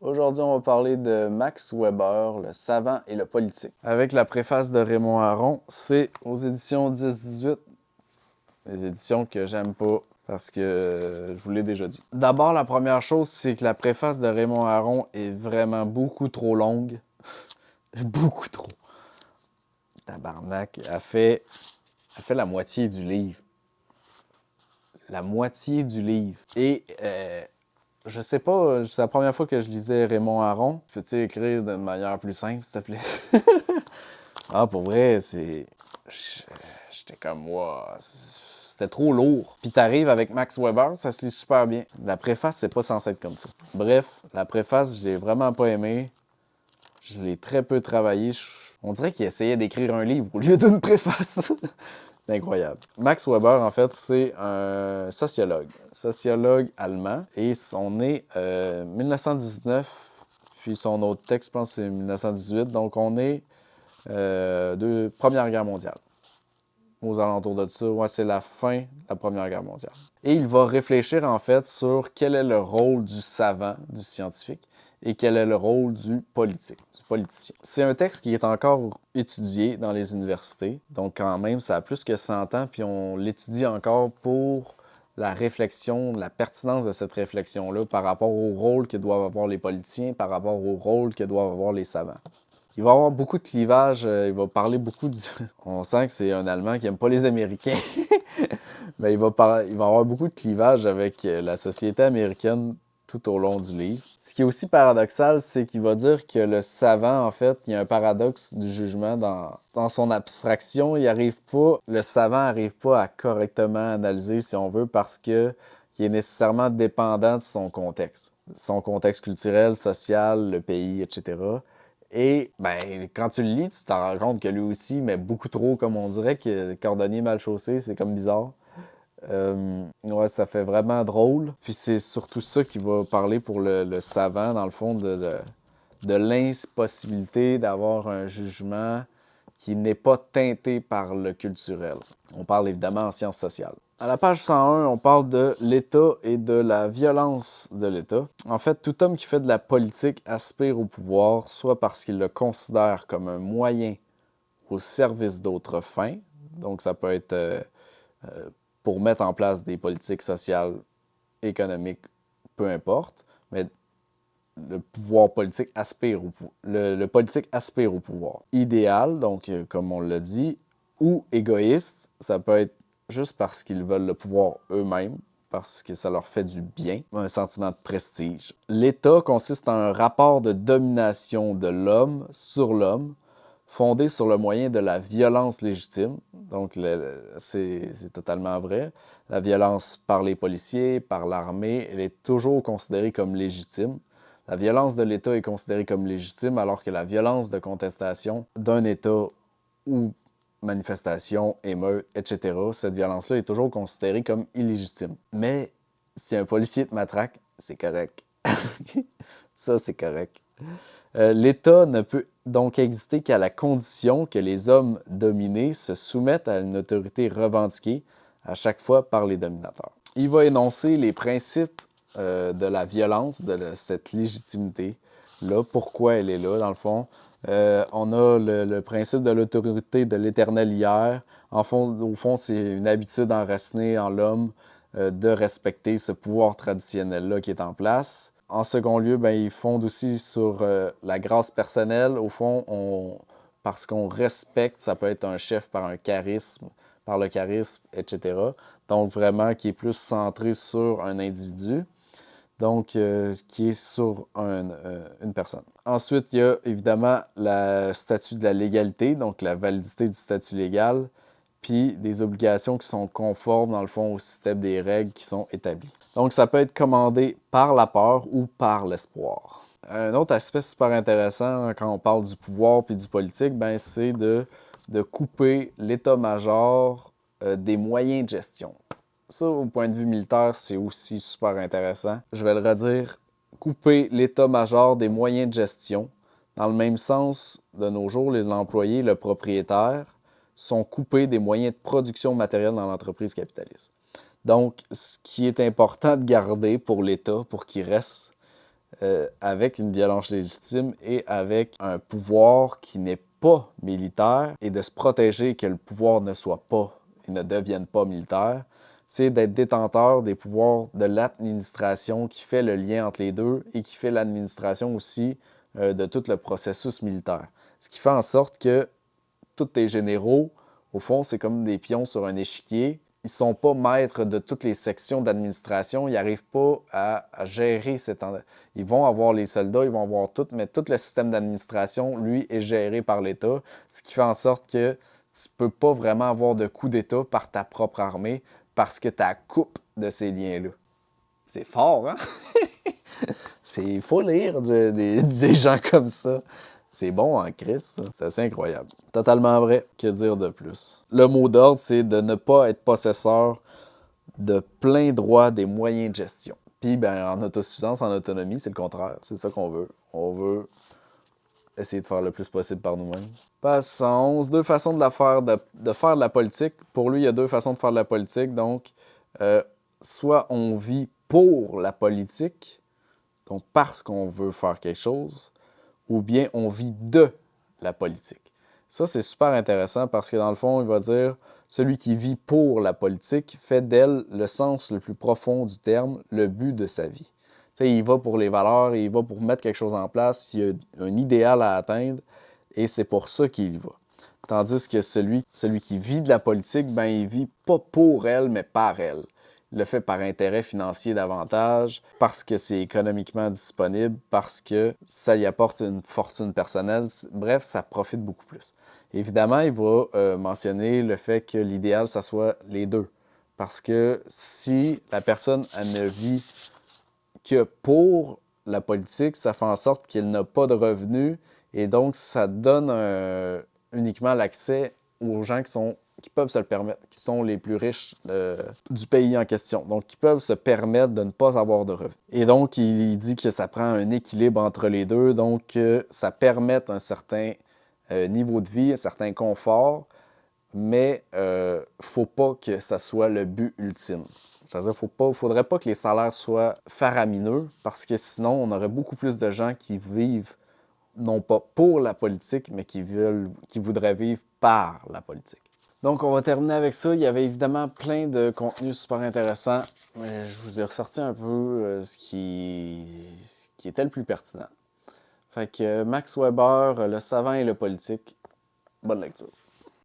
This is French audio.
Aujourd'hui, on va parler de Max Weber, le savant et le politique. Avec la préface de Raymond Aron, c'est aux éditions 10-18, des éditions que j'aime pas parce que je vous l'ai déjà dit. D'abord, la première chose, c'est que la préface de Raymond Aron est vraiment beaucoup trop longue. Beaucoup trop. Tabarnak, elle fait la moitié du livre. La moitié du livre. Et je sais pas, c'est la première fois que je lisais Raymond Aron. Peux-tu écrire de manière plus simple, s'il te plaît? Ah, pour vrai, c'est. J'étais comme, wow, c'était trop lourd. Puis t'arrives avec Max Weber, ça se lit super bien. La préface, c'est pas censé être comme ça. Bref, la préface, je l'ai vraiment pas aimée. Je l'ai très peu travaillé. On dirait qu'il essayait d'écrire un livre au lieu d'une préface. C'est incroyable. Max Weber, en fait, c'est un sociologue allemand. Et on est 1919, puis son autre texte, je pense, c'est 1918. Donc, on est de Première Guerre mondiale. Aux alentours de ça, ouais, c'est la fin de la Première Guerre mondiale. Et il va réfléchir, en fait, sur quel est le rôle du savant, du scientifique, et quel est le rôle du politique, du politicien. C'est un texte qui est encore étudié dans les universités, donc quand même, ça a plus que 100 ans, puis on l'étudie encore pour la réflexion, la pertinence de cette réflexion-là par rapport au rôle que doivent avoir les politiciens, par rapport au rôle que doivent avoir les savants. Il va avoir beaucoup de clivage, il va parler beaucoup du... On sent que c'est un Allemand qui aime pas les Américains, mais il va avoir beaucoup de clivage avec la société américaine tout au long du livre. Ce qui est aussi paradoxal, c'est qu'il va dire que le savant, en fait, il y a un paradoxe du jugement dans son abstraction. Le savant n'arrive pas à correctement analyser, si on veut, parce que il est nécessairement dépendant de son contexte culturel, social, le pays, etc. Et ben, quand tu le lis, tu t'en rends compte que lui aussi, mais beaucoup trop, comme on dirait, que cordonnier mal chaussé, c'est comme bizarre. Ouais, ça fait vraiment drôle. Puis c'est surtout ça qui va parler pour le savant, dans le fond, de l'impossibilité d'avoir un jugement qui n'est pas teinté par le culturel. On parle évidemment en sciences sociales. À la page 101, on parle de l'État et de la violence de l'État. En fait, tout homme qui fait de la politique aspire au pouvoir, soit parce qu'il le considère comme un moyen au service d'autres fins, donc ça peut être pour mettre en place des politiques sociales, économiques, peu importe, mais le pouvoir politique aspire le politique aspire au pouvoir. Idéal, donc comme on l'a dit, ou égoïste, ça peut être juste parce qu'ils veulent le pouvoir eux-mêmes, parce que ça leur fait du bien, un sentiment de prestige. L'État consiste en un rapport de domination de l'homme sur l'homme, fondé sur le moyen de la violence légitime. Donc, c'est totalement vrai. La violence par les policiers, par l'armée, elle est toujours considérée comme légitime. La violence de l'État est considérée comme légitime, alors que la violence de contestation d'un État ou manifestation, émeute, etc., cette violence-là est toujours considérée comme illégitime. Mais si un policier te matraque, c'est correct. Ça, c'est correct. L'État ne peut donc exister qu'à la condition que les hommes dominés se soumettent à une autorité revendiquée à chaque fois par les dominateurs. Il va énoncer les principes de la violence, cette légitimité-là, pourquoi elle est là, dans le fond. On a le principe de l'autorité de l'éternel hier. Au fond, c'est une habitude enracinée en l'homme de respecter ce pouvoir traditionnel-là qui est en place. En second lieu, ben, ils fondent aussi sur la grâce personnelle. Au fond, parce qu'on respecte, ça peut être un chef par le charisme, etc. Donc vraiment qui est plus centré sur un individu, donc qui est sur une personne. Ensuite, il y a évidemment le statut de la légalité, donc la validité du statut légal, puis des obligations qui sont conformes, dans le fond, au système des règles qui sont établies. Donc, ça peut être commandé par la peur ou par l'espoir. Un autre aspect super intéressant quand on parle du pouvoir puis du politique, ben, c'est de couper l'état-major des moyens de gestion. Ça, au point de vue militaire, c'est aussi super intéressant. Je vais le redire, couper l'état-major des moyens de gestion. Dans le même sens, de nos jours, l'employé, le propriétaire, sont coupés des moyens de production matérielle dans l'entreprise capitaliste. Donc, ce qui est important de garder pour l'État, pour qu'il reste, avec une violence légitime et avec un pouvoir qui n'est pas militaire et de se protéger que le pouvoir ne soit pas et ne devienne pas militaire, c'est d'être détenteur des pouvoirs de l'administration qui fait le lien entre les deux et qui fait l'administration aussi de tout le processus militaire. Ce qui fait en sorte que tous tes généraux, au fond, c'est comme des pions sur un échiquier. Ils ne sont pas maîtres de toutes les sections d'administration. Ils n'arrivent pas à gérer cette... Ils vont avoir les soldats, ils vont avoir tout, mais tout le système d'administration, lui, est géré par l'État, ce qui fait en sorte que tu ne peux pas vraiment avoir de coup d'État par ta propre armée parce que tu as coupe de ces liens-là. C'est fort, hein? Il faut lire des gens comme ça. C'est bon en Christ, ça. C'est assez incroyable. Totalement vrai. Que dire de plus? Le mot d'ordre, c'est de ne pas être possesseur de plein droit des moyens de gestion. Puis, ben, en autosuffisance, en autonomie, c'est le contraire. C'est ça qu'on veut. On veut essayer de faire le plus possible par nous-mêmes. Passe 11. Deux façons de faire de la politique. Pour lui, il y a deux façons de faire de la politique. Donc, soit on vit pour la politique, donc parce qu'on veut faire quelque chose, ou bien on vit de la politique. Ça, c'est super intéressant parce que dans le fond, il va dire celui qui vit pour la politique fait d'elle le sens le plus profond du terme, le but de sa vie. Tu sais, il va pour les valeurs, il va pour mettre quelque chose en place, il y a un idéal à atteindre et c'est pour ça qu'il y va. Tandis que celui qui vit de la politique, ben, il vit pas pour elle, mais par elle. Il le fait par intérêt financier davantage, parce que c'est économiquement disponible, parce que ça lui apporte une fortune personnelle. Bref, ça profite beaucoup plus. Évidemment, il va mentionner le fait que l'idéal, ça soit les deux. Parce que si la personne elle ne vit que pour la politique, ça fait en sorte qu'elle n'a pas de revenus et donc ça donne uniquement l'accès aux gens qui peuvent se le permettre, qui sont les plus riches du pays en question, donc qui peuvent se permettre de ne pas avoir de revenus. Et donc, il dit que ça prend un équilibre entre les deux, donc ça permet un certain niveau de vie, un certain confort, mais faut pas que ça soit le but ultime. C'est-à-dire qu'il ne faudrait pas que les salaires soient faramineux, parce que sinon, on aurait beaucoup plus de gens qui vivent, non pas pour la politique, mais qui voudraient vivre par la politique. Donc, on va terminer avec ça. Il y avait évidemment plein de contenus super intéressants, mais je vous ai ressorti un peu ce qui était le plus pertinent. Fait que Max Weber, Le savant et le politique, bonne lecture.